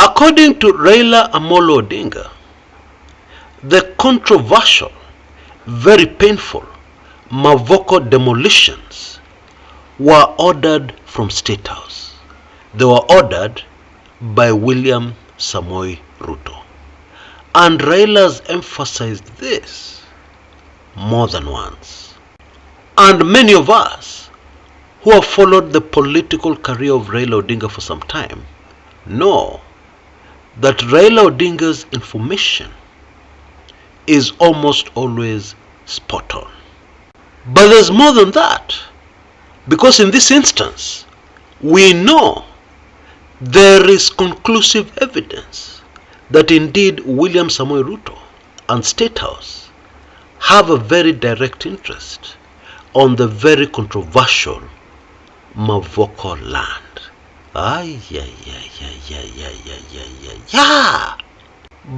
According to Raila Odinga, the controversial, very painful Mavoko Demolitions were ordered from State House. They were ordered by William Ruto. And Raila has emphasized this more than once. And many of us who have followed the political career of Raila Odinga for some time know that Raila Odinga's information is almost always spot on. But there's more than that, because in this instance, we know there is conclusive evidence that indeed William Ruto and State House have a very direct interest on the very controversial Mavoko land.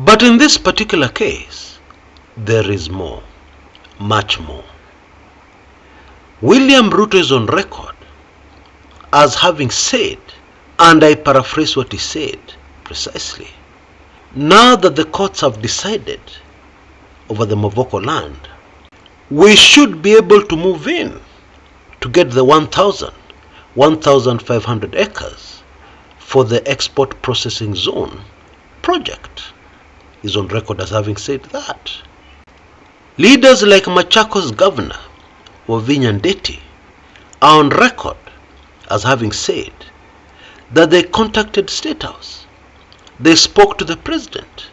But in this particular case, there is more, much more. William Ruto is on record as having said, and I paraphrase what he said precisely, now that the courts have decided over the Mavoko land, we should be able to move in to get the 1,500 acres for the export processing zone project. Is on record as having said that. Leaders like Machakos Governor Wavinya Ndeti are on record as having said that they contacted State House. They spoke to the president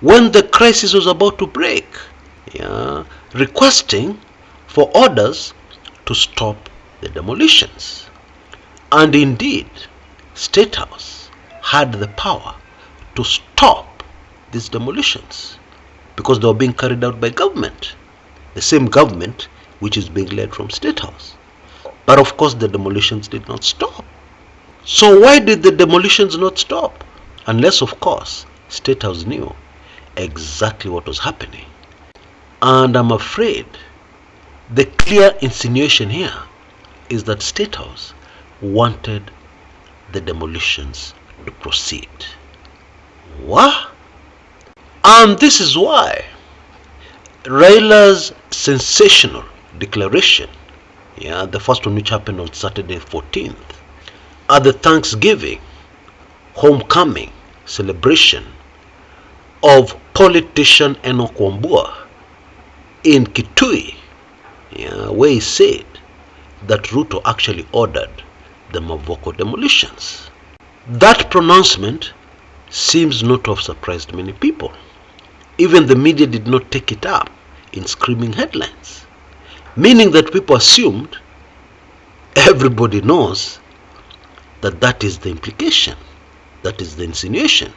when the crisis was about to break, requesting for orders to stop the demolitions. And indeed, State House had the power to stop these demolitions because they were being carried out by government, the same government which is being led from State House. But of course the demolitions did not stop. So why did the demolitions not stop? Unless of course State House knew exactly what was happening. And I'm afraid the clear insinuation here is that State House wanted the demolitions to proceed. What? And this is why Raila's sensational declaration, the first one which happened on Saturday 14th, at the Thanksgiving homecoming celebration of politician Enoch Wambua in Kitui, where he said that Ruto actually ordered the Mavoko demolitions. That pronouncement seems not to have surprised many people. Even the media did not take it up in screaming headlines, meaning that people assumed everybody knows that that is the implication, that is the insinuation.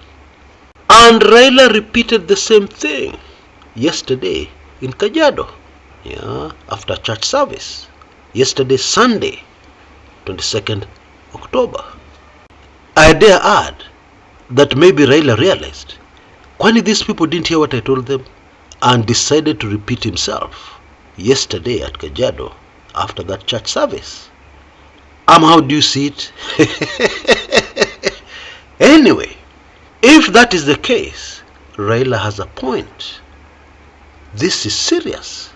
And Raila repeated the same thing yesterday in Kajiado, after church service, yesterday Sunday, 22nd October. I dare add that maybe Raila realized, kwani these people didn't hear what I told them, and decided to repeat himself yesterday at Kajiado after that church service. How do you see it? Anyway, if that is the case, Raila has a point. This is serious.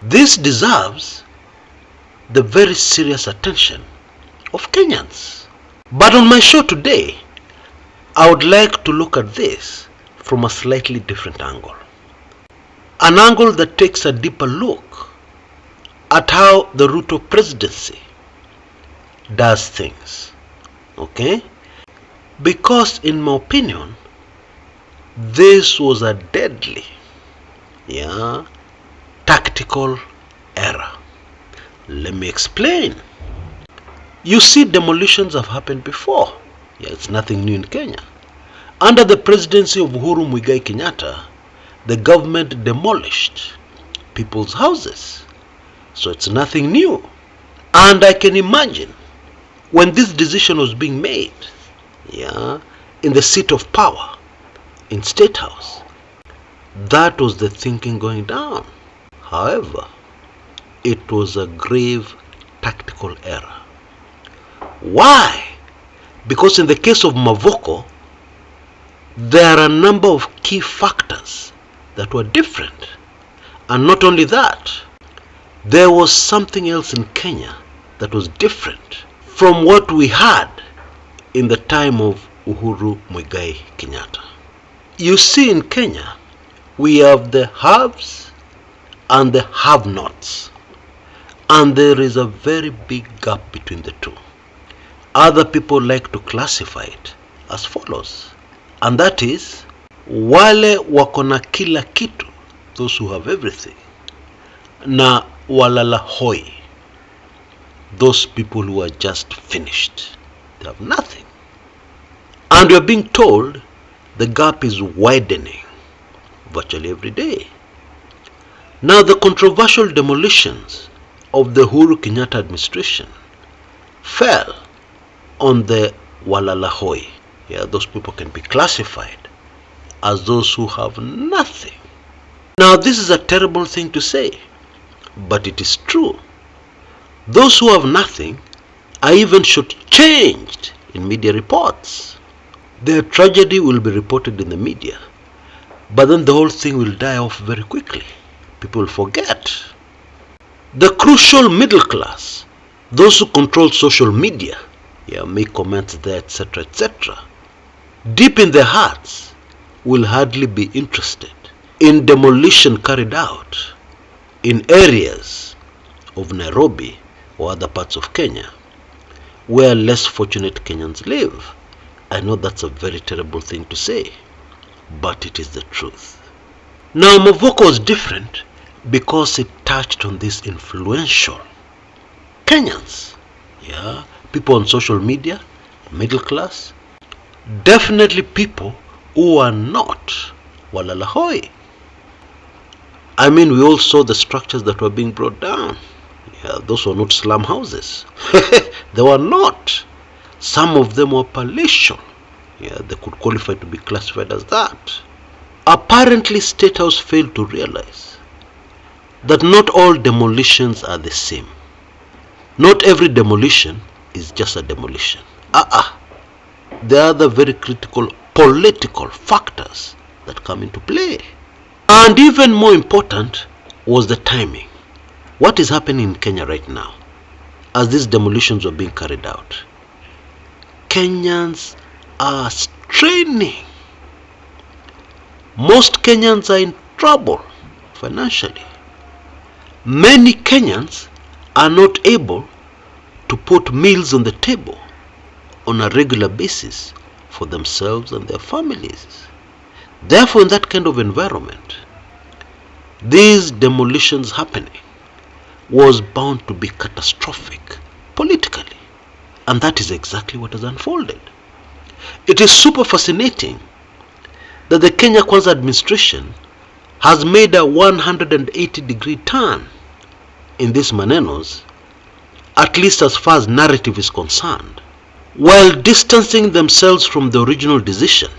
This deserves the very serious attention of Kenyans. But on my show today, I would like to look at this from a slightly different angle. An angle that takes a deeper look at how the Ruto presidency does things. Okay? Because in my opinion, this was a deadly, tactical error. Let me explain. You see, demolitions have happened before. It's nothing new in Kenya. Under the presidency of Uhuru Muigai Kenyatta, the government demolished people's houses. So it's nothing new. And I can imagine when this decision was being made, in the seat of power, in State House, that was the thinking going down. However, it was a grave tactical error. Why? Because in the case of Mavoko, there are a number of key factors that were different. And not only that, there was something else in Kenya that was different from what we had in the time of Uhuru Muigai Kenyatta. You see, in Kenya, we have the haves and the have-nots. And there is a very big gap between the two. Other people like to classify it as follows. And that is, wale wakona kila kitu, those who have everything, na walala hoi, those people who are just finished. They have nothing. And we are being told the gap is widening virtually every day. Now, the controversial demolitions of the Uhuru Kenyatta administration fell on the walalahoi. Yeah, those people can be classified as those who have nothing. Now, this is a terrible thing to say, but it is true. Those who have nothing are even shortchanged in media reports. Their tragedy will be reported in the media, but then the whole thing will die off very quickly. People will forget. The crucial middle class, those who control social media, make comments there, etc., etc., deep in their hearts will hardly be interested in demolition carried out in areas of Nairobi or other parts of Kenya where less fortunate Kenyans live. I know that's a very terrible thing to say, but it is the truth. Now, Mavoko was different because it touched on these influential Kenyans, people on social media, middle class, definitely people who are not walalahoi. I mean, we all saw the structures that were being brought down. Those were not slum houses. They were not. Some of them were palatial. They could qualify to be classified as that. Apparently, State House failed to realize that not all demolitions are the same. Not every demolition is just a demolition. There are other very critical political factors that come into play. And even more important was the timing. What is happening in Kenya right now as these demolitions are being carried out? Kenyans are straining. Most Kenyans are in trouble financially. Many Kenyans are not able to put meals on the table on a regular basis for themselves and their families. Therefore, in that kind of environment, these demolitions happening was bound to be catastrophic politically. And that is exactly what has unfolded. It is super fascinating that the Kenya Kwanza administration has made a 180-degree turn in these manenos, at least as far as narrative is concerned, while distancing themselves from the original decision.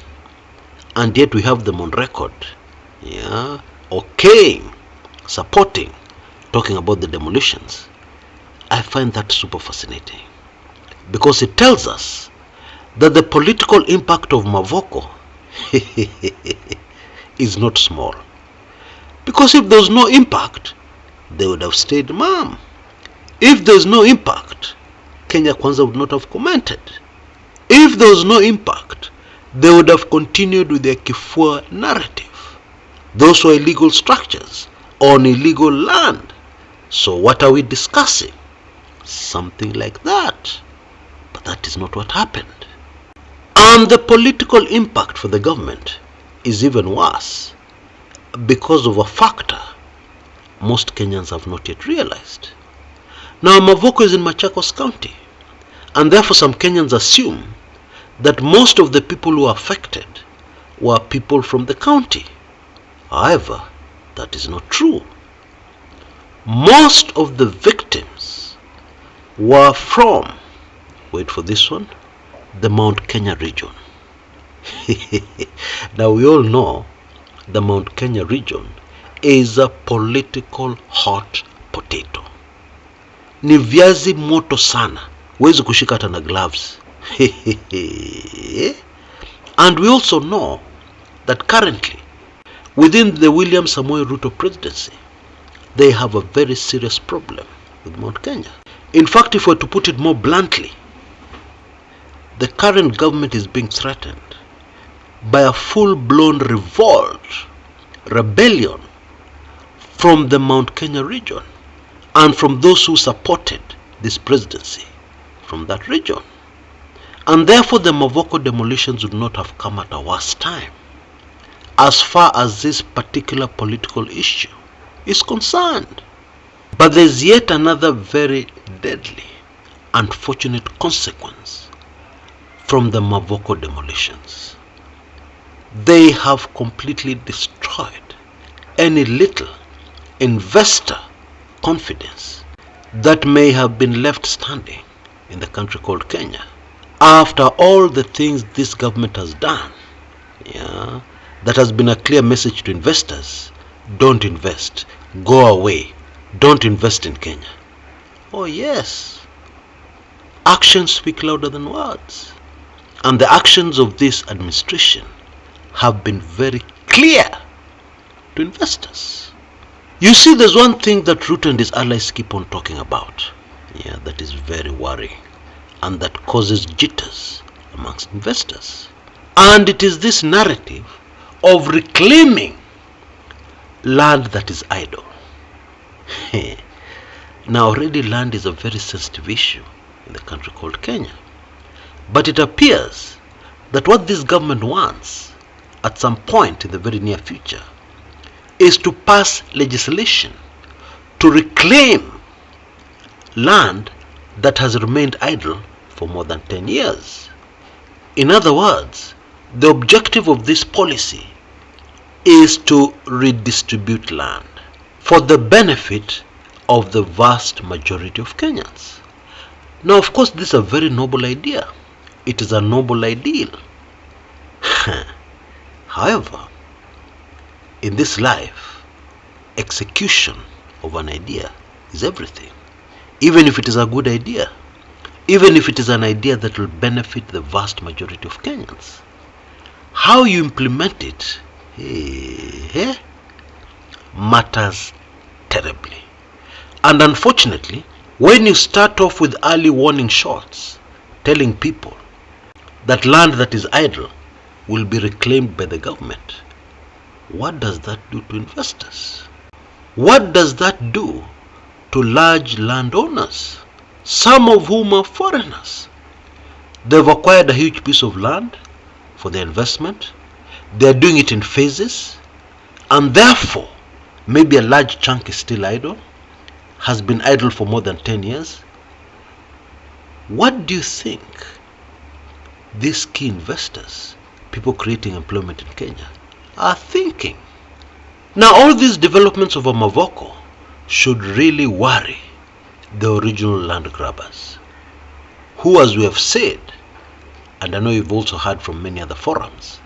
And yet we have them on record, okaying, supporting, talking about the demolitions. I find that super fascinating because it tells us that the political impact of Mavoko is not small. Because if there was no impact, they would have stayed mum. If there is no impact, Kenya Kwanza would not have commented. If there was no impact, they would have continued with their Kifua narrative. Those were illegal structures on illegal land. So what are we discussing? Something like that. But that is not what happened. And the political impact for the government is even worse because of a factor most Kenyans have not yet realized. Now, Mavoko is in Machakos County, and therefore some Kenyans assume that most of the people who are affected were people from the county. However, that is not true. Most of the victims were from, wait for this one, the Mount Kenya region. Now we all know the Mount Kenya region is a political hot potato. Ni viazi moto sana, huwezi kushika hata na gloves. And we also know that currently, within the William Samoei Ruto presidency, they have a very serious problem with Mount Kenya. In fact, if we were to put it more bluntly, the current government is being threatened by a full-blown revolt, rebellion from the Mount Kenya region and from those who supported this presidency from that region. And therefore the Mavoko demolitions would not have come at a worse time as far as this particular political issue is concerned. But there's yet another very deadly, unfortunate consequence from the Mavoko demolitions. They have completely destroyed any little investor confidence that may have been left standing in the country called Kenya. After all the things this government has done, that has been a clear message to investors: don't invest, go away, don't invest in Kenya. Oh yes, actions speak louder than words. And the actions of this administration have been very clear to investors. You see, there's one thing that Ruto and his allies keep on talking about, that is very worrying and that causes jitters amongst investors. And it is this narrative of reclaiming land that is idle. Now already land is a very sensitive issue in the country called Kenya. But it appears that what this government wants at some point in the very near future is to pass legislation to reclaim land that has remained idle for more than 10 years. In other words, the objective of this policy is to redistribute land for the benefit of the vast majority of Kenyans. Now, of course, this is a very noble idea. It is a noble ideal. However, in this life, execution of an idea is everything. Even if it is a good idea, even if it is an idea that will benefit the vast majority of Kenyans, how you implement it matters terribly. And unfortunately, when you start off with early warning shots telling people that land that is idle will be reclaimed by the government, what does that do to investors? What does that do to large landowners, some of whom are foreigners? They've acquired a huge piece of land for their investment. They're doing it in phases, and therefore maybe a large chunk is still idle, has been idle for more than 10 years. What do you think these key investors, people creating employment in Kenya, are thinking? Now, all these developments of Mavoko should really worry the original land grabbers, who, as we have said, and I know you've also heard from many other forums,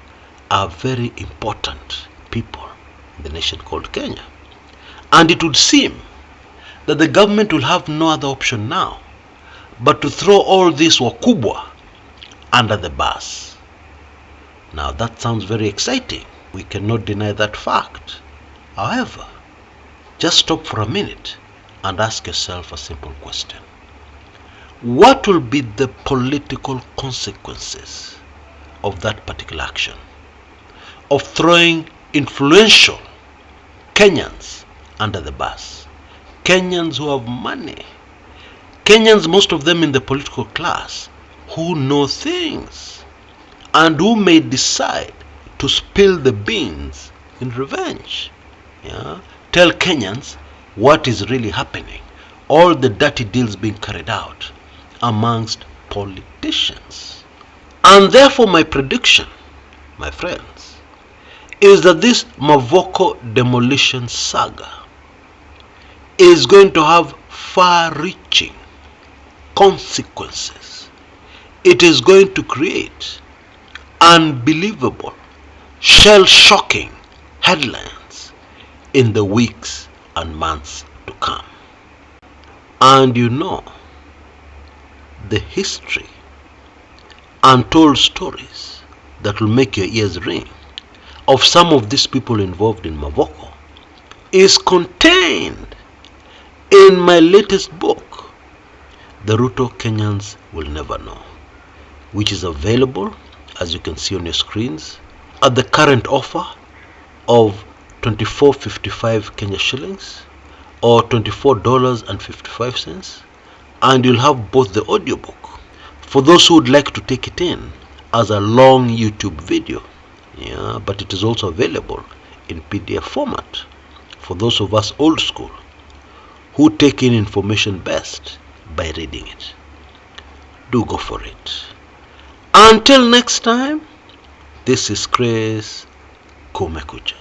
are very important people in the nation called Kenya. And it would seem that the government will have no other option now but to throw all these wakubwa under the bus. Now that sounds very exciting. We cannot deny that fact. However, just stop for a minute and ask yourself a simple question. What will be the political consequences of that particular action? Of throwing influential Kenyans under the bus? Kenyans who have money. Kenyans, most of them in the political class, who know things and who may decide to spill the beans in revenge. Tell Kenyans what is really happening, all the dirty deals being carried out amongst politicians. And therefore my prediction, my friends, is that this Mavoko demolition saga is going to have far-reaching consequences. It is going to create unbelievable, shell-shocking headlines in the weeks and months to come. And you know, the history, untold stories that will make your ears ring of some of these people involved in Mavoko is contained in my latest book, The Ruto Kenyans Will Never Know, which is available, as you can see on your screens, at the current offer of 24.55 Kenya shillings or $24.55, and you'll have both the audiobook for those who would like to take it in as a long YouTube video. But it is also available in PDF format for those of us old school who take in information best by reading it. Do go for it. Until next time, this is Chris Kumekucha.